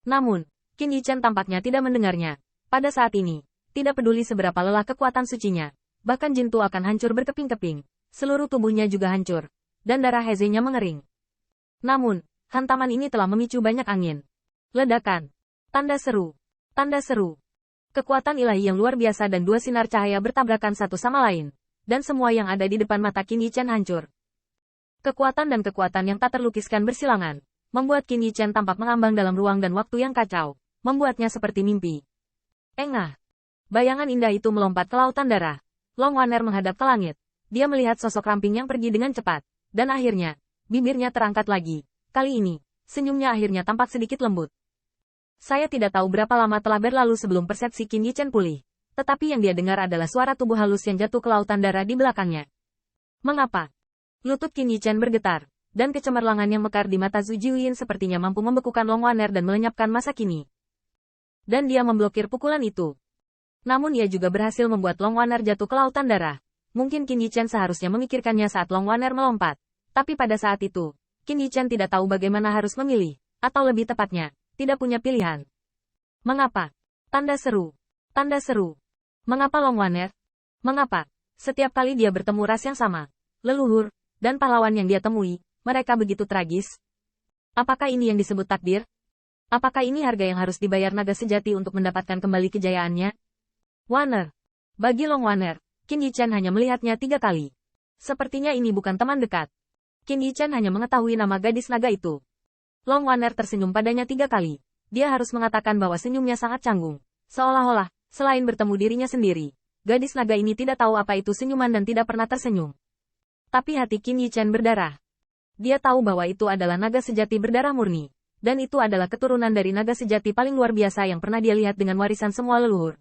Namun, Qin Yichen tampaknya tidak mendengarnya. Pada saat ini, tidak peduli seberapa lelah kekuatan sucinya, bahkan Jintu akan hancur berkeping-keping. Seluruh tubuhnya juga hancur, dan darah Hezenya mengering. Namun, hantaman ini telah memicu banyak angin. Ledakan. Tanda seru. Tanda seru. Kekuatan ilahi yang luar biasa dan dua sinar cahaya bertabrakan satu sama lain. Dan semua yang ada di depan mata Qin Yichen hancur. Kekuatan dan kekuatan yang tak terlukiskan bersilangan, membuat Qin Yichen tampak mengambang dalam ruang dan waktu yang kacau, membuatnya seperti mimpi. Engah. Bayangan indah itu melompat ke lautan darah. Long Waner menghadap ke langit. Dia melihat sosok ramping yang pergi dengan cepat. Dan akhirnya, bibirnya terangkat lagi. Kali ini, senyumnya akhirnya tampak sedikit lembut. Saya tidak tahu berapa lama telah berlalu sebelum persepsi Qin Yichen pulih. Tetapi yang dia dengar adalah suara tubuh halus yang jatuh ke lautan darah di belakangnya. Mengapa? Lutut Qin Yichen bergetar. Dan kecemerlangan yang mekar di mata Zhu Jiuyin sepertinya mampu membekukan Long Waner dan melenyapkan masa kini. Dan dia memblokir pukulan itu. Namun ia juga berhasil membuat Long Waner jatuh ke lautan darah. Mungkin Qin Yichen seharusnya memikirkannya saat Long Waner melompat. Tapi pada saat itu, Qin Yichen tidak tahu bagaimana harus memilih. Atau lebih tepatnya, tidak punya pilihan. Mengapa? Tanda seru. Tanda seru. Mengapa Long Waner? Mengapa? Setiap kali dia bertemu ras yang sama, leluhur, dan pahlawan yang dia temui, mereka begitu tragis. Apakah ini yang disebut takdir? Apakah ini harga yang harus dibayar naga sejati untuk mendapatkan kembali kejayaannya? Waner. Bagi Long Waner, Qin Yichen hanya melihatnya 3 kali. Sepertinya ini bukan teman dekat. Qin Yichen hanya mengetahui nama gadis naga itu. Long Waner tersenyum padanya 3 kali. Dia harus mengatakan bahwa senyumnya sangat canggung. Seolah-olah, selain bertemu dirinya sendiri, gadis naga ini tidak tahu apa itu senyuman dan tidak pernah tersenyum. Tapi hati Qin Yichen berdarah. Dia tahu bahwa itu adalah naga sejati berdarah murni. Dan itu adalah keturunan dari naga sejati paling luar biasa yang pernah dia lihat dengan warisan semua leluhur.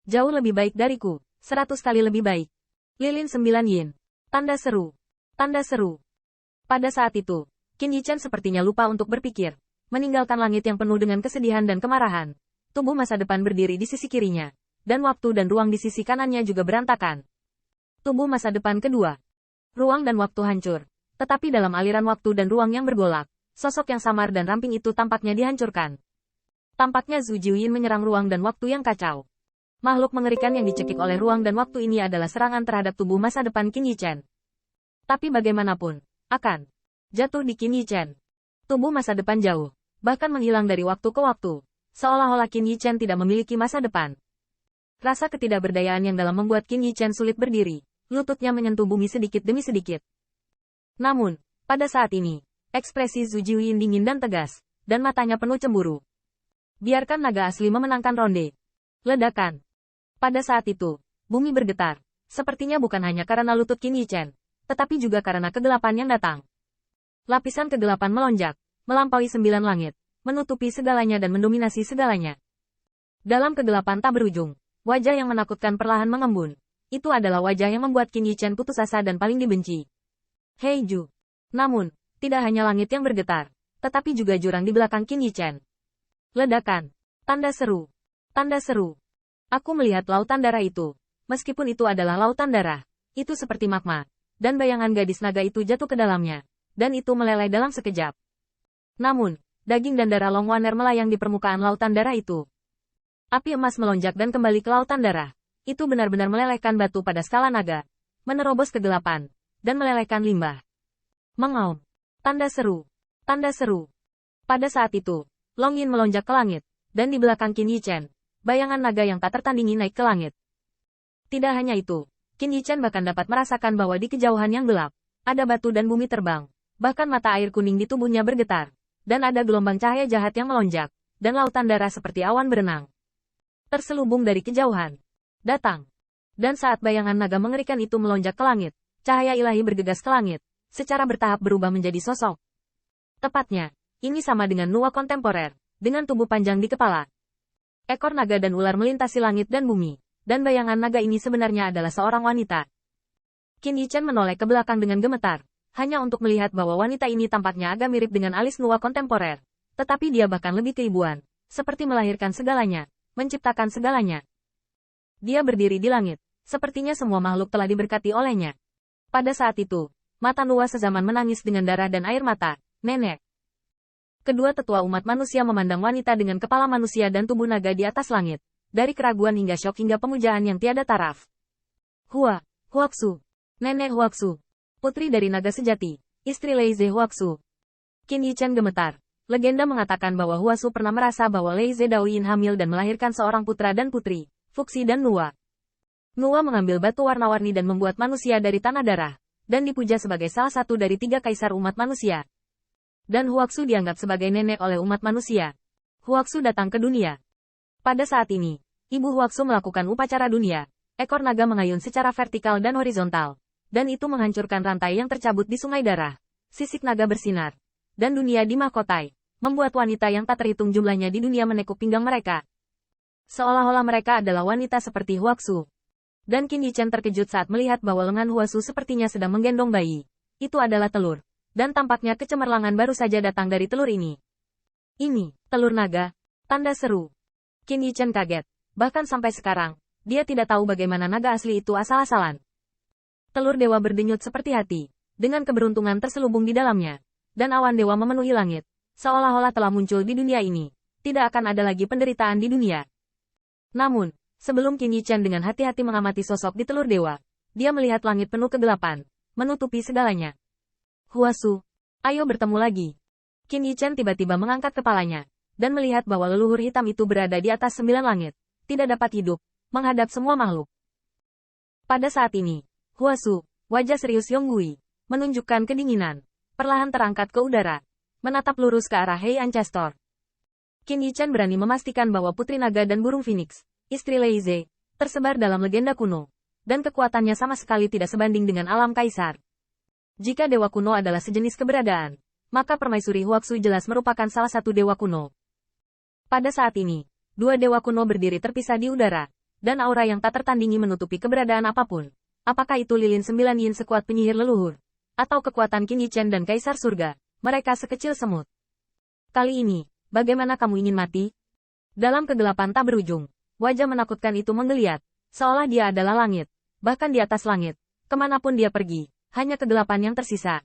Jauh lebih baik dariku. 100 kali lebih baik. Lilin 9 yin. Tanda seru. Tanda seru. Pada saat itu, Qin Yichen sepertinya lupa untuk berpikir. Meninggalkan langit yang penuh dengan kesedihan dan kemarahan. Tubuh masa depan berdiri di sisi kirinya. Dan waktu dan ruang di sisi kanannya juga berantakan. Tubuh masa depan kedua. Ruang dan waktu hancur. Tetapi dalam aliran waktu dan ruang yang bergolak, sosok yang samar dan ramping itu tampaknya dihancurkan. Tampaknya Zhu Jiuyin menyerang ruang dan waktu yang kacau. Makhluk mengerikan yang dicekik oleh ruang dan waktu ini adalah serangan terhadap tubuh masa depan Qin Yichen. Tapi bagaimanapun, akan jatuh di Qin Yichen. Tubuh masa depan jauh, bahkan menghilang dari waktu ke waktu. Seolah-olah Qin Yichen tidak memiliki masa depan. Rasa ketidakberdayaan yang dalam membuat Qin Yichen sulit berdiri. Lututnya menyentuh bumi sedikit demi sedikit. Namun, pada saat ini, ekspresi Zhu Jiuyin dingin dan tegas, dan matanya penuh cemburu. Biarkan naga asli memenangkan ronde. Ledakan. Pada saat itu, bumi bergetar. Sepertinya bukan hanya karena lutut Qin Yichen, tetapi juga karena kegelapan yang datang. Lapisan kegelapan melonjak, melampaui 9 langit, menutupi segalanya dan mendominasi segalanya. Dalam kegelapan tak berujung, wajah yang menakutkan perlahan mengembun. Itu adalah wajah yang membuat Qin Yichen putus asa dan paling dibenci. Hei Ju. Namun, tidak hanya langit yang bergetar, tetapi juga jurang di belakang Qin Yichen. Ledakan. Tanda seru. Tanda seru. Aku melihat lautan darah itu. Meskipun itu adalah lautan darah, itu seperti magma. Dan bayangan gadis naga itu jatuh ke dalamnya. Dan itu meleleh dalam sekejap. Namun, daging dan darah Long Waner melayang di permukaan lautan darah itu. Api emas melonjak dan kembali ke lautan darah. Itu benar-benar melelehkan batu pada skala naga. Menerobos kegelapan. Dan melelehkan limbah. Mengaum. Tanda seru. Tanda seru. Pada saat itu, Long Yin melonjak ke langit. Dan di belakang Qin Yichen, bayangan naga yang tak tertandingi naik ke langit. Tidak hanya itu, Qin Yichen bahkan dapat merasakan bahwa di kejauhan yang gelap, ada batu dan bumi terbang. Bahkan mata air kuning di tubuhnya bergetar. Dan ada gelombang cahaya jahat yang melonjak. Dan lautan darah seperti awan berenang. Terselubung dari kejauhan. Datang. Dan saat bayangan naga mengerikan itu melonjak ke langit, cahaya ilahi bergegas ke langit, secara bertahap berubah menjadi sosok. Tepatnya, ini sama dengan Nuwa kontemporer, dengan tubuh panjang di kepala. Ekor naga dan ular melintasi langit dan bumi, dan bayangan naga ini sebenarnya adalah seorang wanita. Qin Yichen menoleh ke belakang dengan gemetar, hanya untuk melihat bahwa wanita ini tampaknya agak mirip dengan alis Nuwa kontemporer. Tetapi dia bahkan lebih keibuan, seperti melahirkan segalanya, menciptakan segalanya. Dia berdiri di langit, sepertinya semua makhluk telah diberkati olehnya. Pada saat itu, mata Nuwa sezaman menangis dengan darah dan air mata. Nenek. Kedua tetua umat manusia memandang wanita dengan kepala manusia dan tubuh naga di atas langit. Dari keraguan hingga syok hingga pemujaan yang tiada taraf. Huaxu. Nenek Huaxu. Putri dari naga sejati. Istri Leize Huaxu. Qin Yichen gemetar. Legenda mengatakan bahwa Huaxu pernah merasa bahwa Leize Daoyin hamil dan melahirkan seorang putra dan putri, Fuxi dan Nuwa. Nuwa mengambil batu warna-warni dan membuat manusia dari tanah darah, dan dipuja sebagai salah satu dari 3 kaisar umat manusia. Dan Huaxu dianggap sebagai nenek oleh umat manusia. Huaxu datang ke dunia. Pada saat ini, Ibu Huaxu melakukan upacara dunia. Ekor naga mengayun secara vertikal dan horizontal. Dan itu menghancurkan rantai yang tercabut di sungai darah. Sisik naga bersinar. Dan dunia dimahkotai. Membuat wanita yang tak terhitung jumlahnya di dunia menekuk pinggang mereka. Seolah-olah mereka adalah wanita seperti Huaxu. Dan Qin Yichen terkejut saat melihat bahwa lengan Huaxu sepertinya sedang menggendong bayi. Itu adalah telur. Dan tampaknya kecemerlangan baru saja datang dari telur ini. Ini, telur naga. Tanda seru. Qin Yichen kaget. Bahkan sampai sekarang, dia tidak tahu bagaimana naga asli itu asal-asalan. Telur dewa berdenyut seperti hati, dengan keberuntungan terselubung di dalamnya. Dan awan dewa memenuhi langit, seolah-olah telah muncul di dunia ini. Tidak akan ada lagi penderitaan di dunia. Namun, sebelum Qin Yichen dengan hati-hati mengamati sosok di telur dewa, dia melihat langit penuh kegelapan, menutupi segalanya. Huaxu, ayo bertemu lagi. Qin Yichen tiba-tiba mengangkat kepalanya, dan melihat bahwa leluhur hitam itu berada di atas 9 langit, tidak dapat hidup, menghadap semua makhluk. Pada saat ini, Huaxu, wajah serius Yonggui, menunjukkan kedinginan, perlahan terangkat ke udara, menatap lurus ke arah Hei Ancestor. Qin Yichen berani memastikan bahwa Putri Naga dan Burung Phoenix, istri Leize, tersebar dalam legenda kuno, dan kekuatannya sama sekali tidak sebanding dengan alam kaisar. Jika dewa kuno adalah sejenis keberadaan, maka permaisuri Huaxu jelas merupakan salah satu dewa kuno. Pada saat ini, 2 dewa kuno berdiri terpisah di udara, dan aura yang tak tertandingi menutupi keberadaan apapun. Apakah itu lilin 9 yin sekuat penyihir leluhur, atau kekuatan Qin Yichen dan Kaisar Surga, mereka sekecil semut. Kali ini, bagaimana kamu ingin mati? Dalam kegelapan tak berujung, wajah menakutkan itu menggeliat, seolah dia adalah langit, bahkan di atas langit, kemanapun dia pergi. Hanya kegelapan yang tersisa.